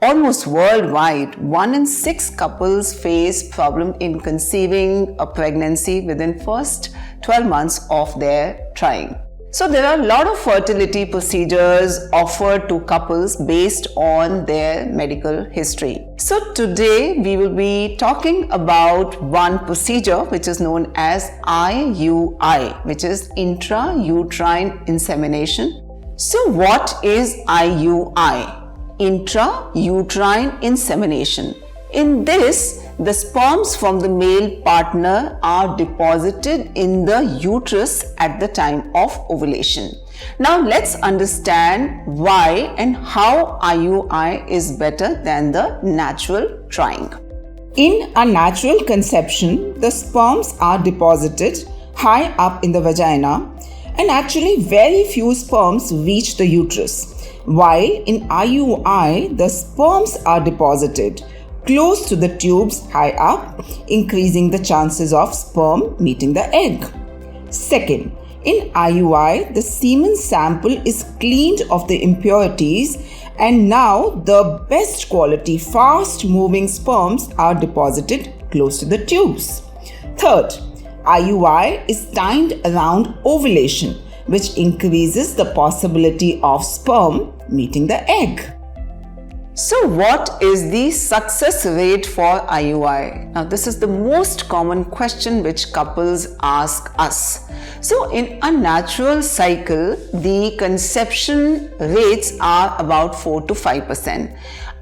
almost worldwide, 1 in 6 couples face problem in conceiving a pregnancy within first 12 months of their trying. So there are a lot of fertility procedures offered to couples based on their medical history. So today we will be talking about one procedure which is known as IUI, which is intrauterine insemination. So what is IUI? Intrauterine insemination. In this, the sperms from the male partner are deposited in the uterus at the time of ovulation. Now let's understand why and how IUI is better than the natural trying. In a natural conception, the sperms are deposited high up in the vagina, and actually very few sperms reach the uterus. While in IUI, the sperms are deposited close to the tubes high up, increasing the chances of sperm meeting the egg. Second, in IUI, the semen sample is cleaned of the impurities, and now the best quality, fast-moving sperms are deposited close to the tubes. Third, IUI is timed around ovulation, which increases the possibility of sperm meeting the egg. So what is the success rate for IUI? Now this is the most common question which couples ask us. So in a natural cycle, the conception rates are about 4 to 5%.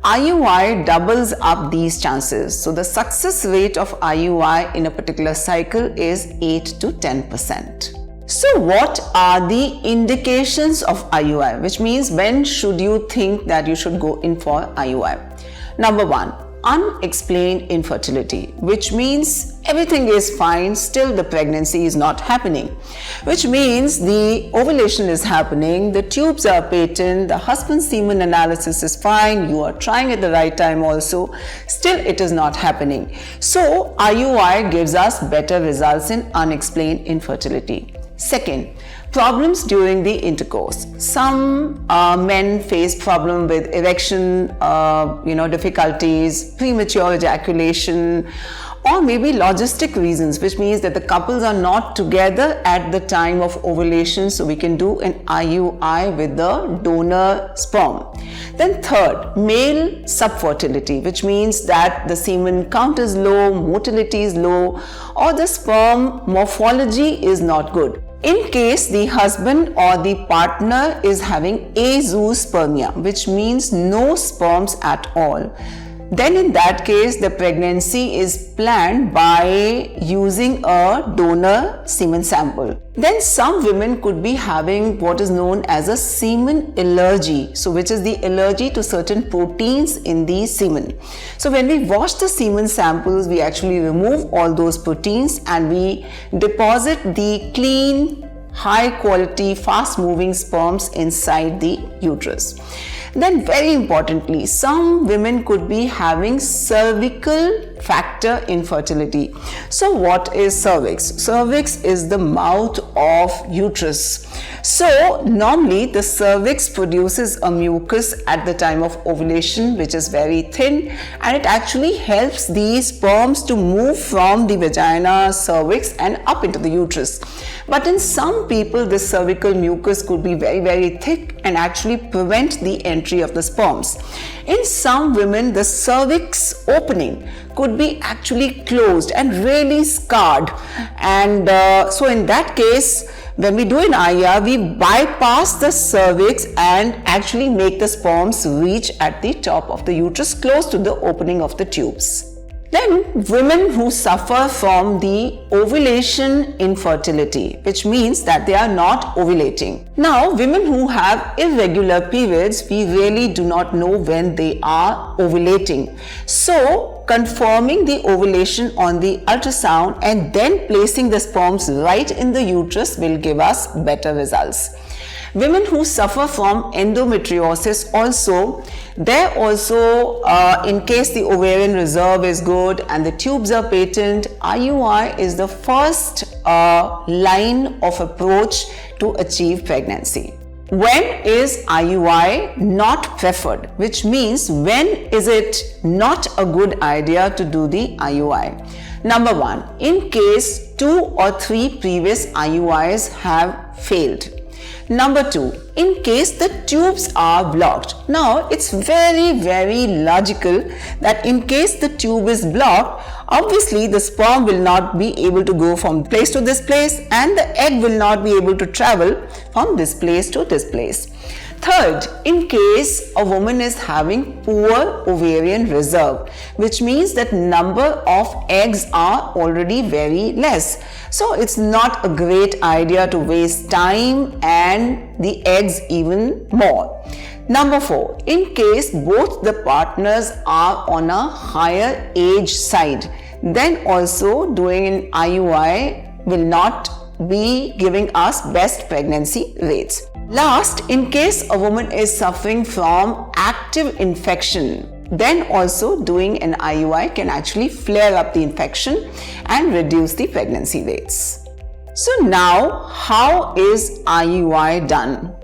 IUI doubles up these chances. So the success rate of IUI in a particular cycle is 8 to 10%. So what are the indications of IUI, which means when should you think that you should go in for IUI? Number 1, unexplained infertility, which means everything is fine, still the pregnancy is not happening, which means the ovulation is happening, the tubes are patent, the husband's semen analysis is fine, you are trying at the right time also, still it is not happening. So IUI gives us better results in unexplained infertility. Second, problems during the intercourse. Some men face problem with erection, difficulties, premature ejaculation, or maybe logistic reasons, which means that the couples are not together at the time of ovulation, so we can do an IUI with the donor sperm. Then third, male subfertility, which means that the semen count is low, motility is low, or the sperm morphology is not good. In case the husband or the partner is having azoospermia, which means no sperms at all, then in that case the pregnancy is planned by using a donor semen sample. Then some women could be having what is known as a semen allergy, so which is the allergy to certain proteins in the semen. So when we wash the semen samples, we actually remove all those proteins and we deposit the clean, high quality, fast moving sperms inside the uterus. Then very importantly, some women could be having cervical factor infertility. So what is cervix? Cervix is the mouth of uterus. So normally the cervix produces a mucus at the time of ovulation, which is very thin, and it actually helps the sperms to move from the vagina, cervix and up into the uterus. But in some people, this cervical mucus could be very, very thick and actually prevent the entry of the sperms. In some women, the cervix opening could be actually closed and really scarred, and so in that case, when we do an IUI, we bypass the cervix and actually make the sperms reach at the top of the uterus, close to the opening of the tubes. Then women who suffer from the ovulation infertility, which means that they are not ovulating. Now, women who have irregular periods, we really do not know when they are ovulating. So, confirming the ovulation on the ultrasound and then placing the sperms right in the uterus will give us better results. Women who suffer from endometriosis also, in case the ovarian reserve is good and the tubes are patent, IUI is the first line of approach to achieve pregnancy. When is IUI not preferred? Which means when is it not a good idea to do the IUI? Number 1, in case 2 or 3 previous IUIs have failed. Number 2, in case the tubes are blocked. Now, it's very logical that in case the tube is blocked, obviously the sperm will not be able to go from place to this place and the egg will not be able to travel from this place to this place. Third, in case a woman is having poor ovarian reserve, which means that number of eggs are already very less. So it's not a great idea to waste time and the eggs even more. Number 4, in case both the partners are on a higher age side, then also doing an IUI will not be giving us best pregnancy rates. Last, in case a woman is suffering from active infection, then also doing an IUI can actually flare up the infection and reduce the pregnancy rates. So now, how is IUI done?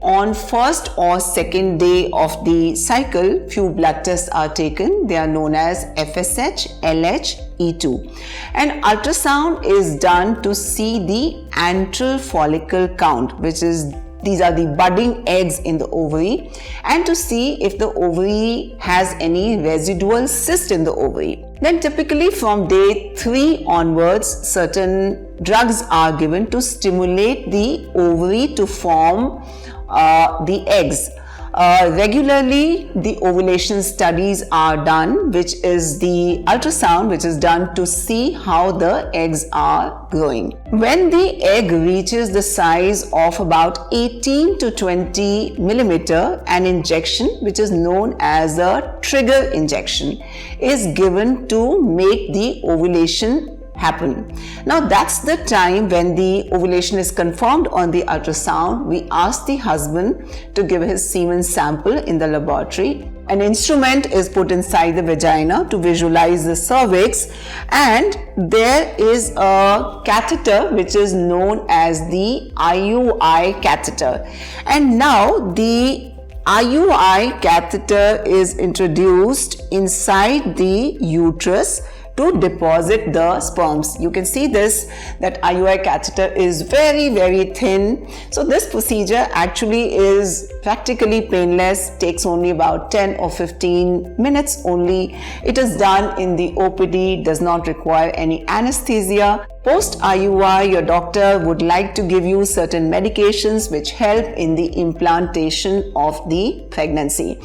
On first or second day of the cycle, few blood tests are taken. They are known as FSH, LH, E2. And ultrasound is done to see the antral follicle count, which is these are the budding eggs in the ovary, and to see if the ovary has any residual cyst in the ovary. Then typically from day 3 onwards, certain drugs are given to stimulate the ovary to form the eggs. Regularly, the ovulation studies are done, which is the ultrasound, which is done to see how the eggs are growing. When the egg reaches the size of about 18 to 20 millimeter, an injection, which is known as a trigger injection, is given to make the ovulation happen. Now that's the time when the ovulation is confirmed on the ultrasound. We ask the husband to give his semen sample in the laboratory. An instrument is put inside the vagina to visualize the cervix, and there is a catheter which is known as the IUI catheter. And now the IUI catheter is introduced inside the uterus to deposit the sperms. You can see this, that IUI catheter is very thin. So this procedure actually is practically painless, takes only about 10 or 15 minutes only. It is done in the OPD, does not require any anesthesia. Post IUI, your doctor would like to give you certain medications which help in the implantation of the pregnancy.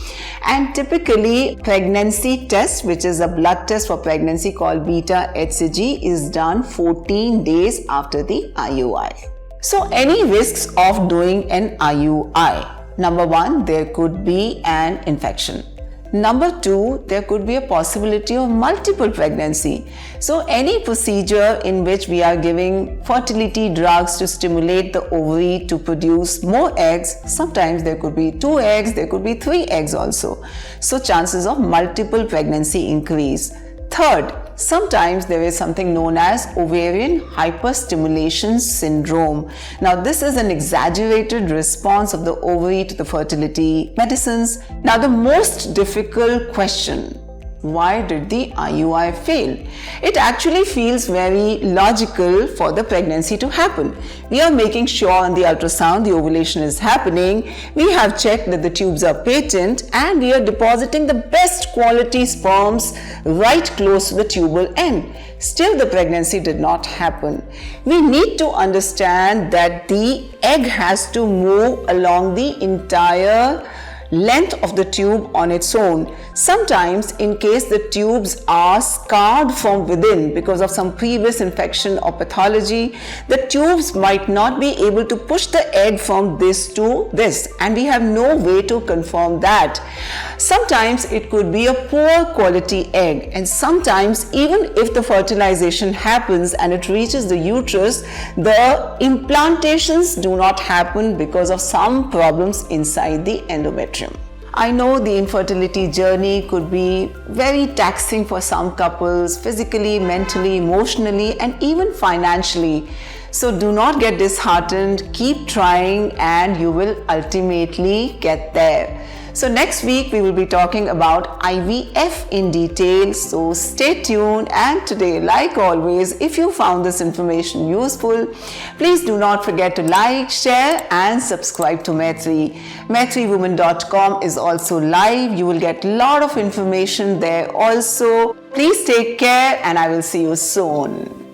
And typically, pregnancy test, which is a blood test for pregnancy called beta HCG, is done 14 days after the IUI. So, any risks of doing an IUI? Number 1, there could be an infection. Number 2, there could be a possibility of multiple pregnancy. So any procedure in which we are giving fertility drugs to stimulate the ovary to produce more eggs, sometimes there could be 2 eggs, there could be 3 eggs also. So chances of multiple pregnancy increase. Third, sometimes there is something known as ovarian hyperstimulation syndrome. Now, this is an exaggerated response of the ovary to the fertility medicines. Now, the most difficult question: why did the IUI fail? It actually feels very logical for the pregnancy to happen. We are making sure on the ultrasound the ovulation is happening. We have checked that the tubes are patent, and we are depositing the best quality sperms right close to the tubal end. Still, the pregnancy did not happen. We need to understand that the egg has to move along the entire length of the tube on its own. Sometimes, in case the tubes are scarred from within because of some previous infection or pathology, the tubes might not be able to push the egg from this to this, and we have no way to confirm that. Sometimes it could be a poor quality egg, and sometimes even if the fertilization happens and it reaches the uterus, the implantations do not happen because of some problems inside the endometrium. I know the infertility journey could be very taxing for some couples, physically, mentally, emotionally, and even financially. So do not get disheartened, keep trying, and you will ultimately get there. So next week we will be talking about IVF in detail, so stay tuned. And today, like always, if you found this information useful, please do not forget to like, share and subscribe to Maitri. MaitriWoman.com is also live. You will get a lot of information there also. Please take care and I will see you soon.